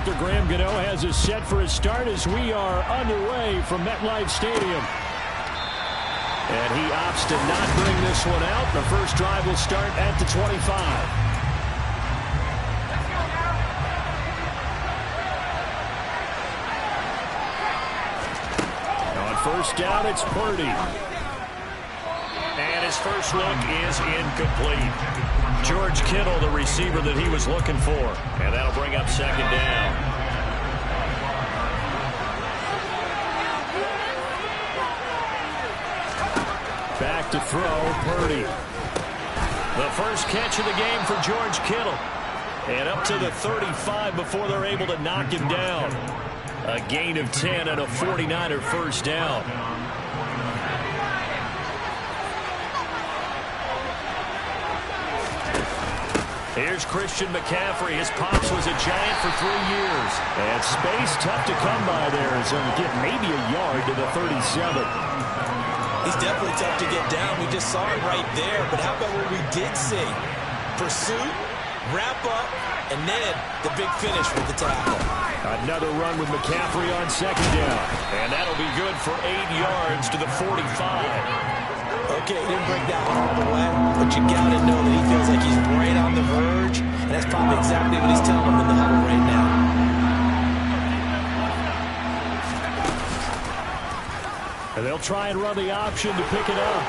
Dr. Graham Gano has us set for a start as we are underway from MetLife Stadium. And he opts to not bring this one out. The first drive will start at the 25. First down, it's Purdy. And his first look is incomplete. George Kittle, the receiver that he was looking for. And that'll bring up second down. Back to throw, Purdy. The first catch of the game for George Kittle. And up to the 35 before they're able to knock him down. A gain of 10 and a 49er first down. Here's Christian McCaffrey. His pops was a Giant for 3 years. And space tough to come by there as he'll get maybe a yard to the 37. He's definitely tough to get down. We just saw it right there. But how about what we did see? Pursuit, wrap up, and then the big finish with the tackle. Another run with McCaffrey on second down. And that'll be good for 8 yards to the 45. Okay, he didn't break that one all the way, but you got to know that he feels like he's right on the verge, and that's probably exactly what he's telling them in the huddle right now. And they'll try and run the option to pick it up.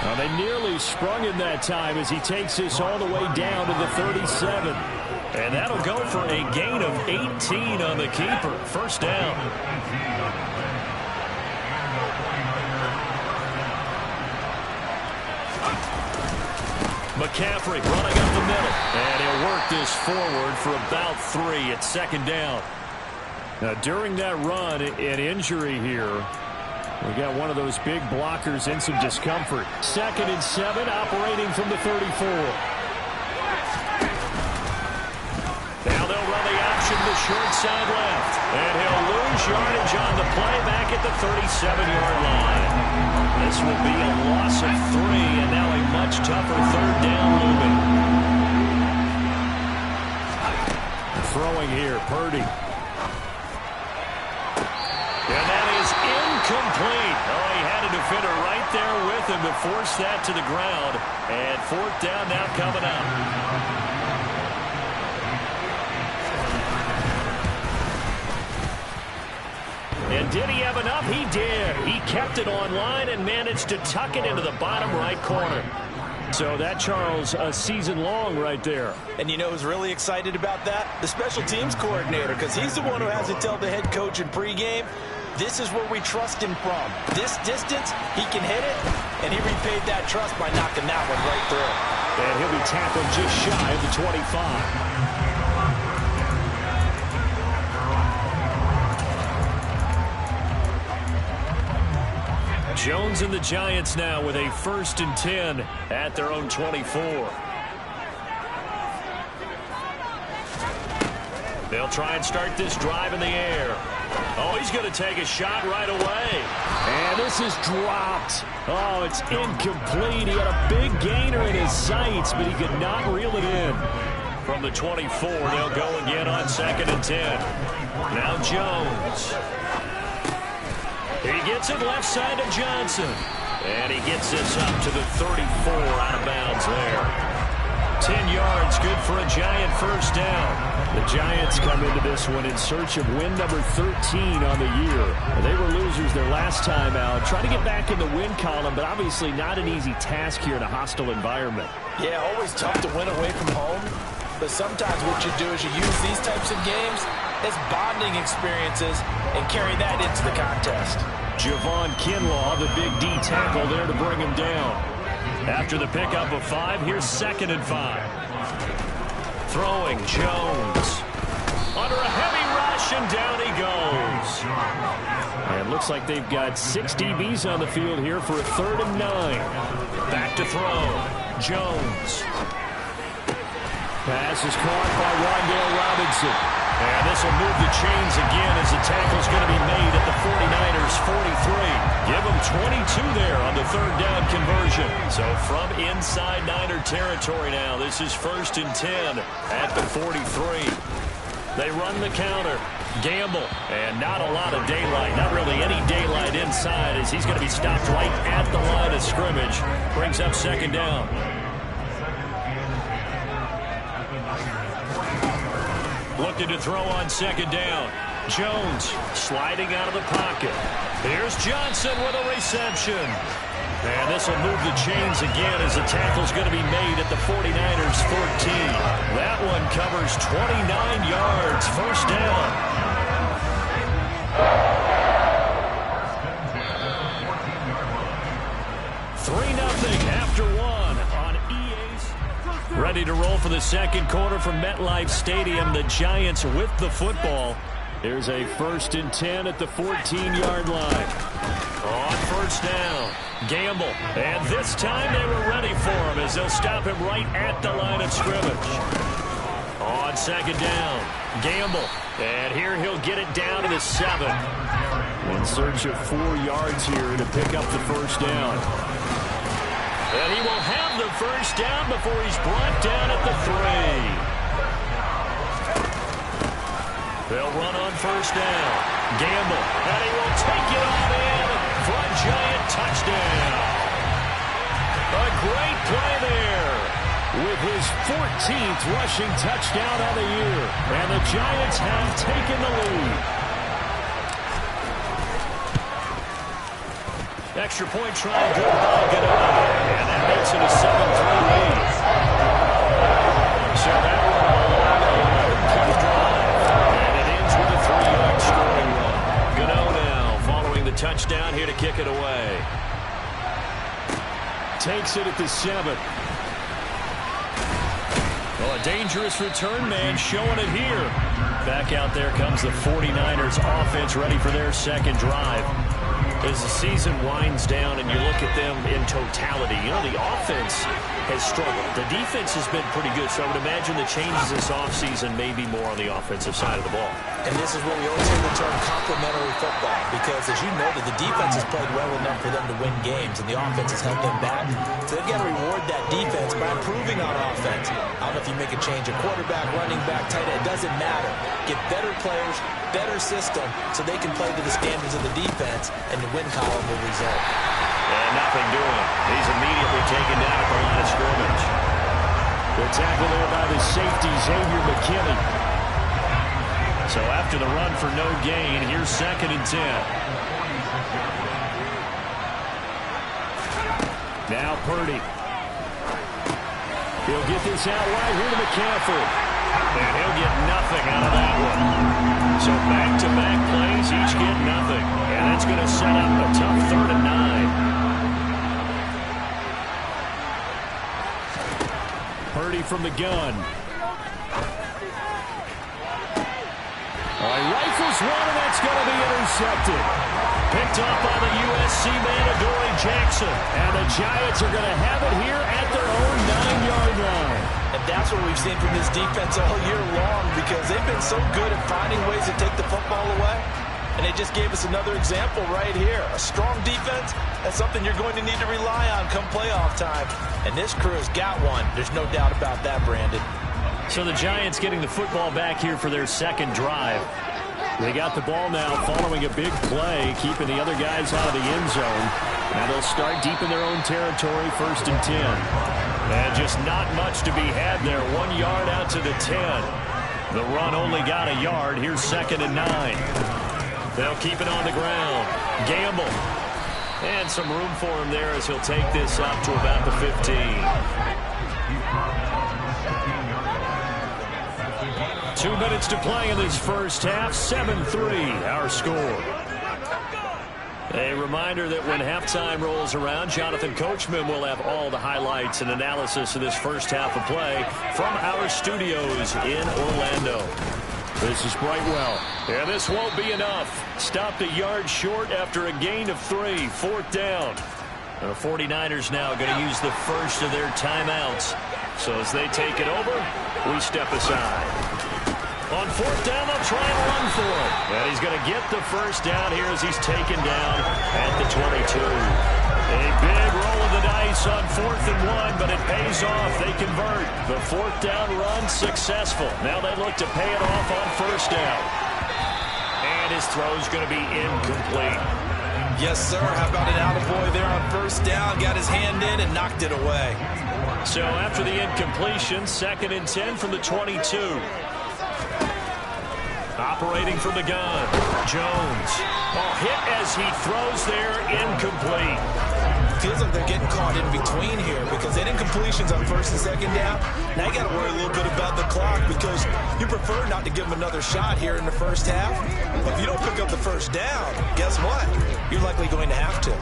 Well, they nearly sprung him that time as he takes this all the way down to the 37. And that'll go for a gain of 18 on the keeper. First down. McCaffrey running up the middle. And he'll work this forward for about 3 at second down. Now, during that run, an injury here. We got one of those big blockers in some discomfort. 2nd and 7, operating from the 34. Now they'll run the option to the short side left. And he'll lose yardage on the play back at the 37-yard line. This will be a loss of 3, and now a much tougher third down looming. Throwing here, Purdy. And that is incomplete. Oh, he had a defender right there with him to force that to the ground. And 4th down now coming up. And did he have enough? He did. He kept it online and managed to tuck it into the bottom right corner. So that, Charles, a season long right there. And you know who's really excited about that? The special teams coordinator, because he's the one who has to tell the head coach in pregame, this is where we trust him from. This distance, he can hit it, and he repaid that trust by knocking that one right through. And he'll be tackled just shy of the 25. Jones and the Giants now with a 1st and 10 at their own 24. They'll try and start this drive in the air. Oh, he's going to take a shot right away. And this is dropped. Oh, it's incomplete. He had a big gainer in his sights, but he could not reel it in. From the 24, they'll go again on 2nd and 10. Now Jones. He gets it left side to Johnson. And he gets this up to the 34 out of bounds there. 10 yards, good for a Giant first down. The Giants come into this one in search of win number 13 on the year. They were losers their last time out. Trying to get back in the win column, but obviously not an easy task here in a hostile environment. Yeah, always tough to win away from home. But sometimes what you do is you use these types of games as bonding experiences and carry that into the contest. Javon Kinlaw, the big D tackle there to bring him down. After the pickup of 5, here's 2nd and 5. Throwing Jones. Under a heavy rush, and down he goes. And it looks like they've got 6 DBs on the field here for a 3rd and 9. Back to throw. Jones. Pass is caught by Wan'Dale Robinson. And this will move the chains again as the tackle's going to be made at the 49ers 43. Give them 22 there on the 3rd down conversion. So from inside Niner territory now, this is 1st and 10 at the 43. They run the counter. Gamble. And not a lot of daylight. Not really any daylight inside as he's going to be stopped right at the line of scrimmage. Brings up second down. Looking to throw on second down. Jones sliding out of the pocket. Here's Johnson with a reception. And this will move the chains again as the tackle's going to be made at the 49ers 14. That one covers 29 yards. First down. 3-0 after one on EA's. Ready to roll for the second quarter from MetLife Stadium. The Giants with the football. There's a 1st and 10 at the 14-yard line. On first down, Gamble. And this time they were ready for him as they'll stop him right at the line of scrimmage. On second down, Gamble. And here he'll get it down to the 7. In search of 4 yards here to pick up the first down. And he will have the first down before he's brought down at the 3. They'll run on first down. Gamble. And he will take it on in for a Giant touchdown. A great play there with his 14th rushing touchdown of the year. And the Giants have taken the lead. Extra point try good by Goodell. And that makes it a 7-3 lead. So that one a long 11-play drive. And it ends with a 3-yard scoring run. Goodell now following the touchdown here to kick it away. Takes it at the 7. Well, a dangerous return man showing it here. Back out there comes the 49ers offense ready for their second drive. As the season winds down and you look at them in totality, you know, the offense has struggled. The defense has been pretty good, so I would imagine the changes this offseason may be more on the offensive side of the ball. And this is where we always hear the term complementary football, because as you noted, the defense has played well enough for them to win games, and the offense has held them back. So they've got to reward that defense by improving on offense. I don't know if you make a change at quarterback, running back, tight end, it doesn't matter. Get better players, better system, so they can play to the standards of the defense, and the win column will result. And nothing doing. He's immediately taken down at the line of scrimmage. The tackle there by the safety, Xavier McKinney. So after the run for no gain, here's 2nd and 10. Now Purdy. He'll get this out wide here to McCaffrey. And he'll get nothing out of that one. So back-to-back plays, each get nothing. And that's going to set up a tough 3rd and 9. Purdy from the gun. He rifles one, and that's going to be intercepted. Picked off by the USC man, Adoree Jackson. And the Giants are going to have it here at their own 9-yard line. And that's what we've seen from this defense all year long, because they've been so good at finding ways to take the football away. And they just gave us another example right here. A strong defense, that's something you're going to need to rely on come playoff time. And this crew has got one. There's no doubt about that, Brandon. So the Giants getting the football back here for their second drive. They got the ball now following a big play, keeping the other guys out of the end zone. Now they'll start deep in their own territory, 1st and 10. And just not much to be had there. 1 yard out to the 10. The run only got a yard. Here's 2nd and 9. They'll keep it on the ground. Gamble. And some room for him there as he'll take this up to about the 15. 2 minutes to play in this first half. 7-3, our score. A reminder that when halftime rolls around, Jonathan Coachman will have all the highlights and analysis of this first half of play from our studios in Orlando. This is Brightwell. And this won't be enough. Stopped a yard short after a gain of 3. 4th down. And the 49ers now going to use the first of their timeouts. So as they take it over, we step aside. On 4th down, they'll try and run for it. And he's going to get the first down here as he's taken down at the 22. A big roll of the dice on 4th and 1, but it pays off. They convert. The 4th down run successful. Now they look to pay it off on 1st down. And his throw's going to be incomplete. Yes, sir. How about an attaboy there on 1st down? Got his hand in and knocked it away. So after the incompletion, 2nd and 10 from the 22. Operating from the gun, Jones. Oh, hit as he throws there, incomplete. Feels like they're getting caught in between here because they did incompletions on 1st and 2nd down. Now you got to worry a little bit about the clock because you prefer not to give them another shot here in the 1st half. But if you don't pick up the 1st down, guess what? You're likely going to have to.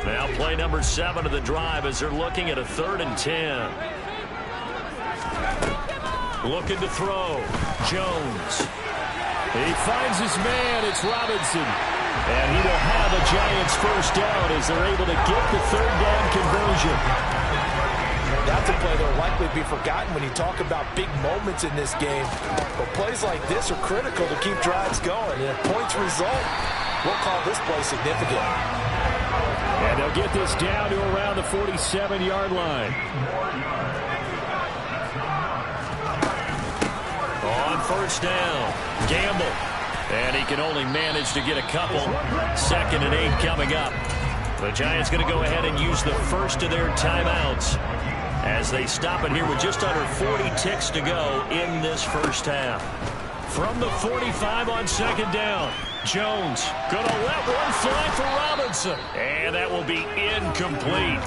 Now play number 7 of the drive as they're looking at a 3rd and 10. Looking to throw. Jones. He finds his man. It's Robinson. And he will have a Giants 1st down as they're able to get the 3rd down conversion. That's a play that will likely be forgotten when you talk about big moments in this game. But plays like this are critical to keep drives going. And if points result, we'll call this play significant. And they'll get this down to around the 47-yard line. On 1st down, Gamble. And he can only manage to get a couple. 2nd and 8 coming up. The Giants going to go ahead and use the first of their timeouts as they stop it here with just under 40 ticks to go in this 1st half. From the 45 on 2nd down, Jones going to let one fly for Robinson. And that will be incomplete.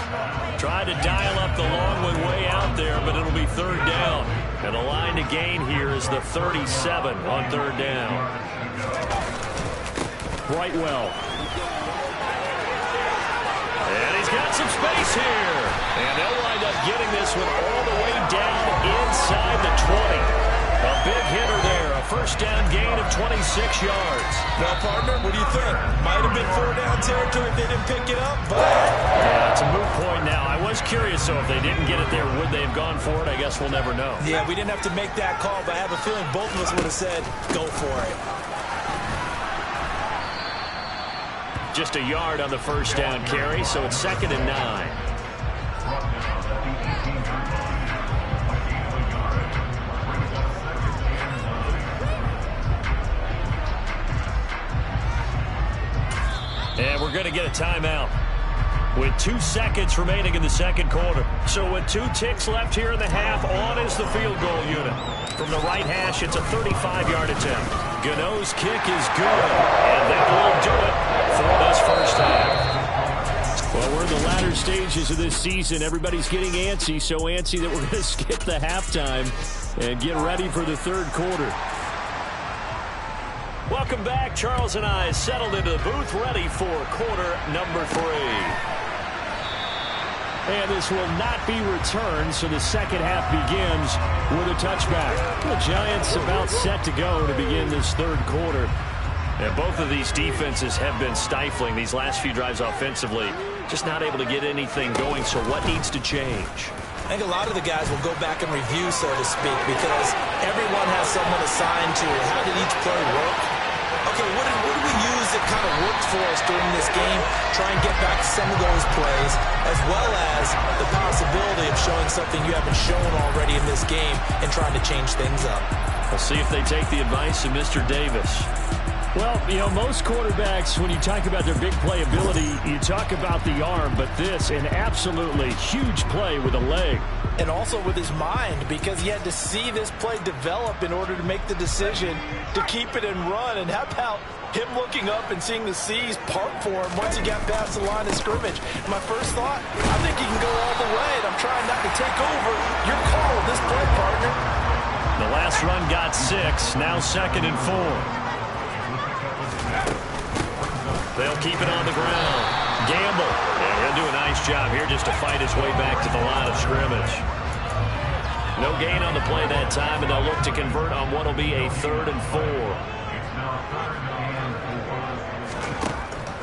Tried to dial up the long one way out there, but it'll be 3rd down. And the line to gain here is the 37 on 3rd down. Brightwell. And he's got some space here. And they'll wind up getting this one all the way down inside the 20. A big hitter there. A 1st down gain of 26 yards. Well, partner, what do you think? Might have been 4th down territory if they didn't pick it up, but... Yeah, it's a moot point now. I was curious, so if they didn't get it there, would they have gone for it? I guess we'll never know. Yeah, we didn't have to make that call, but I have a feeling both of us would have said, go for it. Just a yard on the 1st down carry, so it's 2nd and 9. And we're going to get a timeout with 2 seconds remaining in the 2nd quarter. So with 2 ticks left here in the half, on is the field goal unit. From the right hash, it's a 35-yard attempt. Gano's kick is good, and that will do it for this 1st half. Well, we're in the latter stages of this season. Everybody's getting antsy, so antsy that we're going to skip the halftime and get ready for the 3rd quarter. Welcome back. Charles and I settled into the booth, ready for quarter number 3. And this will not be returned, so the 2nd half begins with a touchback. The Giants about set to go to begin this 3rd quarter. And both of these defenses have been stifling these last few drives offensively. Just not able to get anything going, so what needs to change? I think a lot of the guys will go back and review, so to speak, because everyone has someone assigned to how did each play work. Okay, what did we use that kind of worked for us during this game? Try and get back to some of those plays, as well as the possibility of showing something you haven't shown already in this game and trying to change things up. We'll see if they take the advice of Mr. Davis. Well, you know, most quarterbacks, when you talk about their big playability, you talk about the arm, but this, an absolutely huge play with a leg. And also with his mind, because he had to see this play develop in order to make the decision to keep it and run. And how about him looking up and seeing the seas part for him once he got past the line of scrimmage? My first thought, I think he can go all the way, and I'm trying not to take over. Your call with this play, partner. The last run got 6, now 2nd and 4. They'll keep it on the ground. Gamble. And he'll do a nice job here just to fight his way back to the line of scrimmage. No gain on the play that time, and they'll look to convert on what will be a 3rd and 4.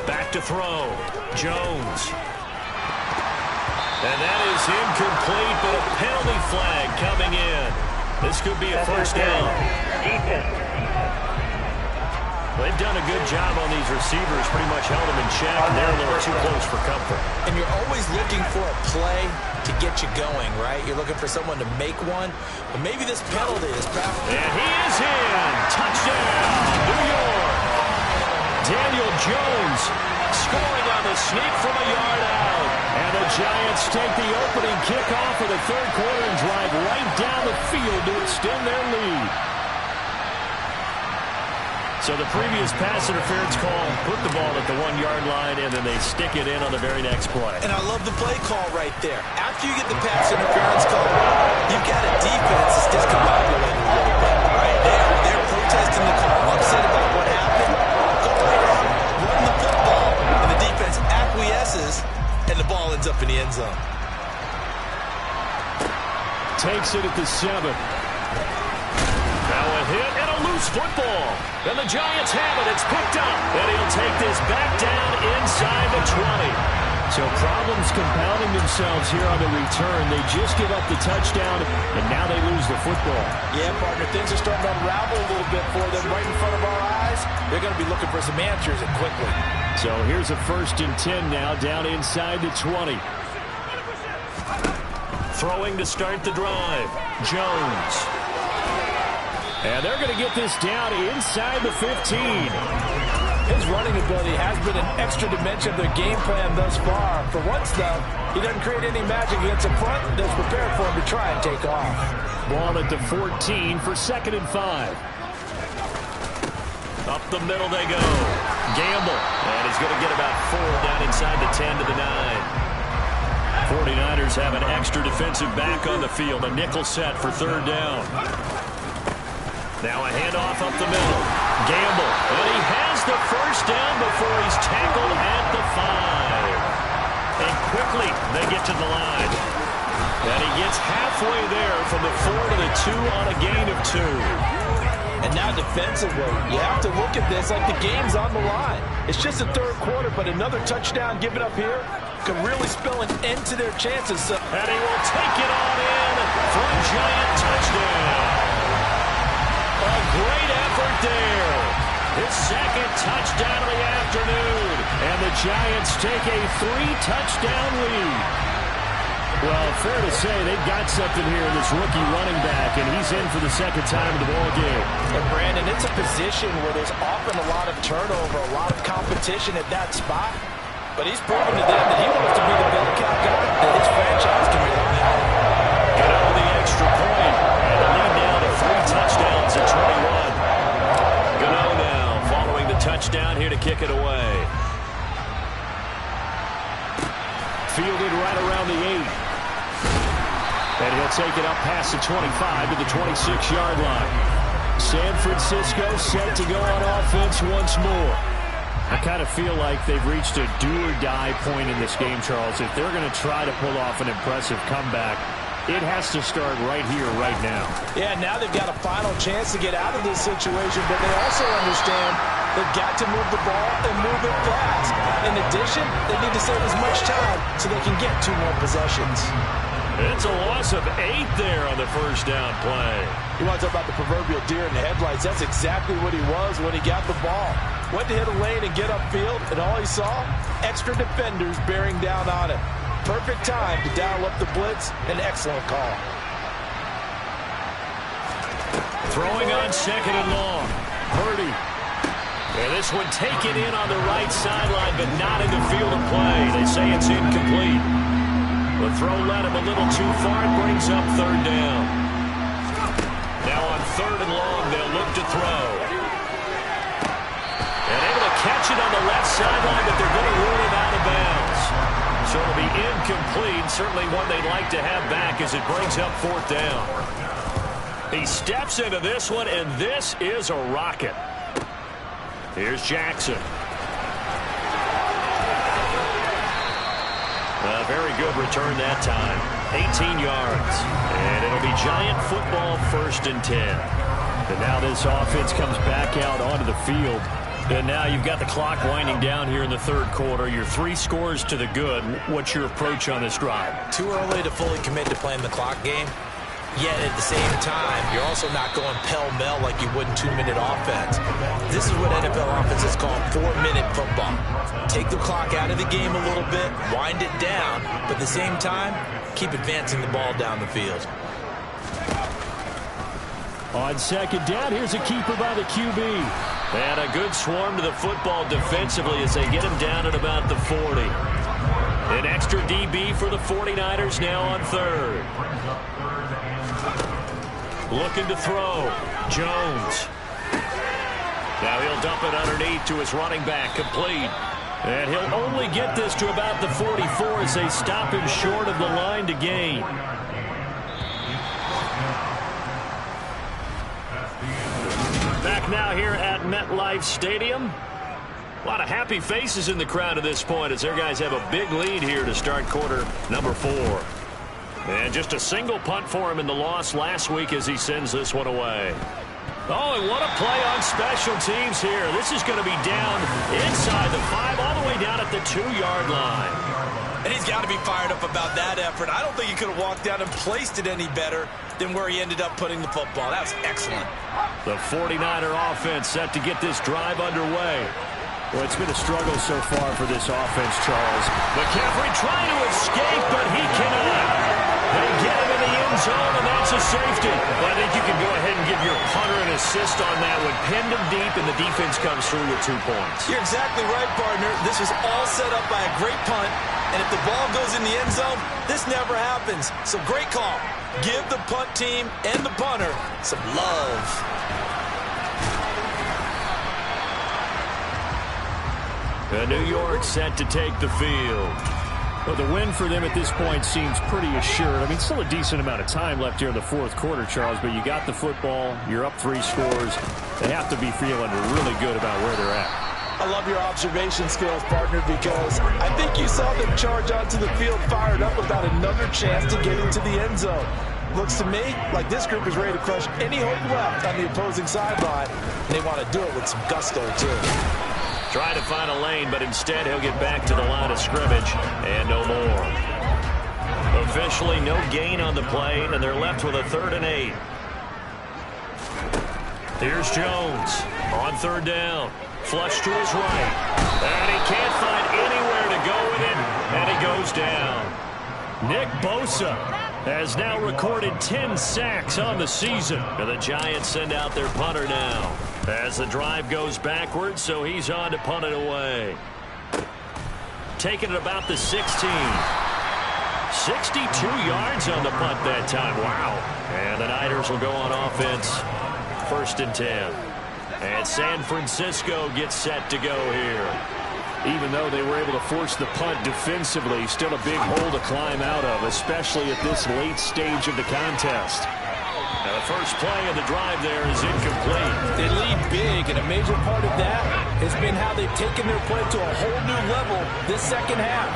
Back to throw. Jones. And that is incomplete, but a penalty flag coming in. This could be a 1st down. They've done a good job on these receivers, pretty much held them in check, and they're a little too close for comfort. And you're always looking for a play to get you going, right? You're looking for someone to make one. But maybe this penalty is powerful. And he is in. Touchdown, New York. Daniel Jones scoring on the sneak from a yard out. And the Giants take the opening kickoff of the third quarter and drive right down the field to extend their lead. So the previous pass interference call put the ball at the 1-yard line, and then they stick it in on the very next play. And I love the play call right there. After you get the pass interference call, you've got a defense that's discombobulated a little bit, right? They're protesting the call, upset about what happened. Go right on, run the football, and the defense acquiesces, and the ball ends up in the end zone. Takes it at the 7. Now a hit and a loose football. And the Giants have it. It's picked up. And he'll take this back down inside the 20. So problems compounding themselves here on the return. They just give up the touchdown, and now they lose the football. Yeah, partner, things are starting to unravel a little bit for them right in front of our eyes. They're going to be looking for some answers, and quickly. So here's a 1st and 10 now, down inside the 20. Throwing to start the drive. Jones. And they're going to get this down inside the 15. His running ability has been an extra dimension of their game plan thus far. For once, though, he doesn't create any magic against the front that's prepared for him to try and take off. Ball at the 14 for 2nd and 5. Up the middle they go. Gamble. And he's going to get about 4 down inside the 10 to the 9. 49ers have an extra defensive back on the field. A nickel set for 3rd down. Now a handoff up the middle. Gamble. And he has the 1st down before he's tackled at the 5. And quickly they get to the line. And he gets halfway there from the 4 to the 2 on a gain of 2. And now defensively, you have to look at this like the game's on the line. It's just the 3rd quarter, but another touchdown given up here could really spell an end to their chances. And he will take it on in for a Giant touchdown. A great effort there. His 2nd touchdown of the afternoon. And the Giants take a 3-touchdown lead. Well, fair to say they've got something here in this rookie running back, and he's in for the 2nd time in the ballgame. And Brandon, it's a position where there's often a lot of turnover, a lot of competition at that spot. But he's proven to them that he wants to be the bell cow guy that his franchise can rely on. Get over the extra point, and the lead now to 3 touchdowns at 21. Gano now following the touchdown here to kick it away. Fielded right around the 8. And he'll take it up past the 25 to the 26-yard line. San Francisco set to go on offense once more. I kind of feel like they've reached a do-or-die point in this game, Charles. If they're going to try to pull off an impressive comeback, it has to start right here, right now. Yeah, now they've got a final chance to get out of this situation, but they also understand they've got to move the ball and move it fast. In addition, they need to save as much time so they can get 2 more possessions. It's a loss of 8 there on the 1st down play. You want to talk about the proverbial deer in the headlights? That's exactly what he was when he got the ball. Went to hit a lane and get upfield, and all he saw, extra defenders bearing down on him. Perfect time to dial up the blitz. An excellent call. Throwing on 2nd and long. Purdy. And this one taken in on the right sideline, but not in the field of play. They say it's incomplete. The throw led him a little too far. It brings up 3rd down. Now on 3rd and long, they'll look to throw. And able to catch it on the left sideline, but they're going to rule it out of bounds. So it'll be incomplete. Certainly one they'd like to have back as it brings up 4th down. He steps into this one, and this is a rocket. Here's Jackson. A very good return that time. 18 yards. And it'll be Giant football 1st and 10. And now this offense comes back out onto the field. And now you've got the clock winding down here in the 3rd quarter. You're 3 scores to the good. What's your approach on this drive? Too early to fully commit to playing the clock game. Yet at the same time, you're also not going pell-mell like you would in 2-minute offense. This is what NFL offenses call 4-minute football. Take the clock out of the game a little bit, wind it down, but at the same time, keep advancing the ball down the field. On second down, here's a keeper by the QB. And a good swarm to the football defensively as they get him down at about the 40. An extra DB for the 49ers now on third. Looking to throw. Jones. Now he'll dump it underneath to his running back. Complete. And he'll only get this to about the 44 as they stop him short of the line to gain. Back now here at MetLife Stadium. A lot of happy faces in the crowd at this point as their guys have a big lead here to start quarter number 4. And just a single punt for him in the loss last week as he sends this one away. Oh, and what a play on special teams here. This is going to be down inside the 5, all the way down at the 2-yard line. And he's got to be fired up about that effort. I don't think he could have walked down and placed it any better than where he ended up putting the football. That was excellent. The 49er offense set to get this drive underway. Well, it's been a struggle so far for this offense, Charles. McCaffrey trying to escape, but he cannot. They get him in the end zone, and that's a safety. Well, I think you can go ahead and give your punter an assist on that one. Pinned him deep, and the defense comes through with 2 points. You're exactly right, partner. This was all set up by a great punt, and if the ball goes in the end zone, this never happens. So great call. Give the punt team and the punter some love. New York set to take the field. Well, the win for them at this point seems pretty assured. I mean, still a decent amount of time left here in the fourth quarter, Charles, but you got the football, you're up 3 scores. They have to be feeling really good about where they're at. I love your observation skills, partner, because I think you saw them charge onto the field fired up without another chance to get into the end zone. Looks to me like this group is ready to crush any hope left on the opposing sideline, and they want to do it with some gusto, too. Trying to find a lane, but instead he'll get back to the line of scrimmage and no more. Officially no gain on the play, and they're left with a 3rd and 8. Here's Jones on 3rd down. Flush to his right. And he can't find anywhere to go with it, and he goes down. Nick Bosa has now recorded 10 sacks on the season. And the Giants send out their punter now. As the drive goes backwards, so he's on to punt it away. Taking it about the 16. 62 yards on the punt that time. Wow. And the Niners will go on offense. 1st and 10. And San Francisco gets set to go here. Even though they were able to force the punt defensively, still a big hole to climb out of, especially at this late stage of the contest. Now the first play of the drive there is incomplete. They lead big, and a major part of that has been how they've taken their play to a whole new level this second half.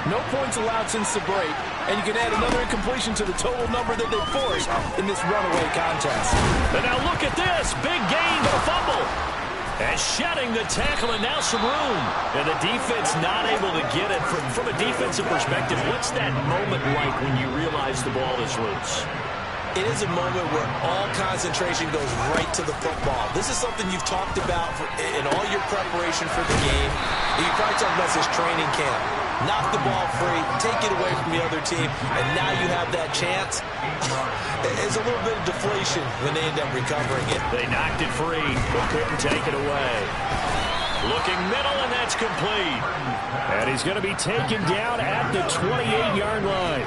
No points allowed since the break, and you can add another incompletion to the total number that they forced in this runaway contest. And now look at this. Big gain, but a fumble. And shedding the tackle, and now some room. And the defense not able to get it. From a defensive perspective, what's that moment like when you realize the ball is loose? It is a moment where all concentration goes right to the football. This is something you've talked about in all your preparation for the game. You probably talked about this training camp. Knock the ball free, take it away from the other team, and now you have that chance. It's a little bit of deflation when they end up recovering it. They knocked it free, but couldn't take it away. Looking middle, and that's complete. And he's going to be taken down at the 28-yard line.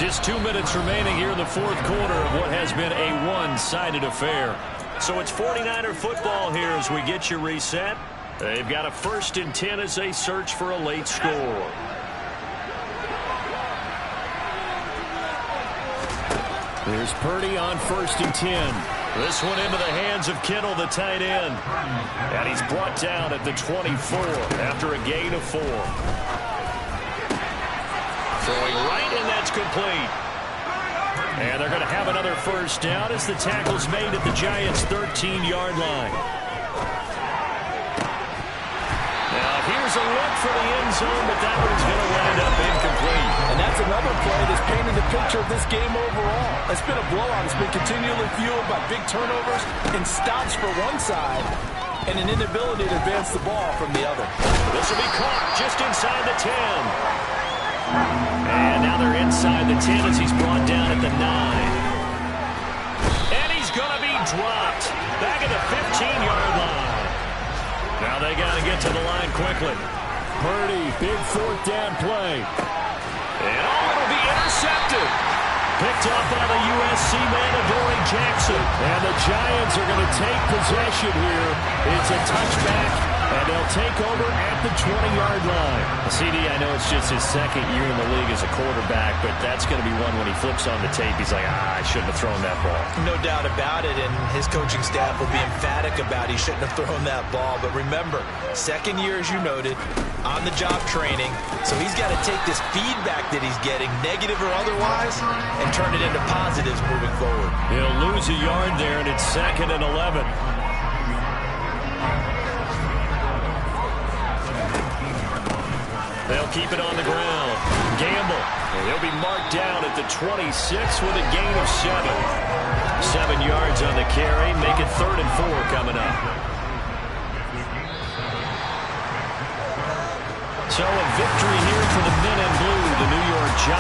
Just 2 minutes remaining here in the fourth quarter of what has been a one-sided affair. So it's 49er football here as we get you reset. They've got a 1st and 10 as they search for a late score. There's Purdy on 1st and 10. This one into the hands of Kittle, the tight end. And he's brought down at the 24 after a gain of 4. Throwing right, and that's complete. And they're going to have another 1st down as the tackle's made at the Giants' 13-yard line. Now here's a look for the end zone, but that one's going to wind up incomplete. And that's Here's another play that's painted the picture of this game overall. It's been a blowout. It's been continually fueled by big turnovers and stops for one side and an inability to advance the ball from the other. This will be caught just inside the 10. And now they're inside the 10 as he's brought down at the 9. And he's going to be dropped back at the 15-yard line. Now they got to get to the line quickly. Purdy, big fourth down play. And it'll be intercepted. Picked up by the USC man, Adoree Jackson. And the Giants are going to take possession here. It's a touchback, and they'll take over at the 20-yard line. CD, I know it's just his second year in the league as a quarterback, but that's going to be one when he flips on the tape, he's like, I shouldn't have thrown that ball. No doubt about it, and his coaching staff will be emphatic about he shouldn't have thrown that ball. But remember, second year, as you noted, on-the-job training, so he's got to take this feedback that he's getting, negative or otherwise, and turn it into positives moving forward. He'll lose a yard there, and it's 2nd and 11. They'll keep it on the ground. Gamble. And he'll be marked down at the 26 with a gain of 7. 7 yards on the carry. Make it 3rd and 4 coming up. So a victory here for the men in blue, the New York Giants.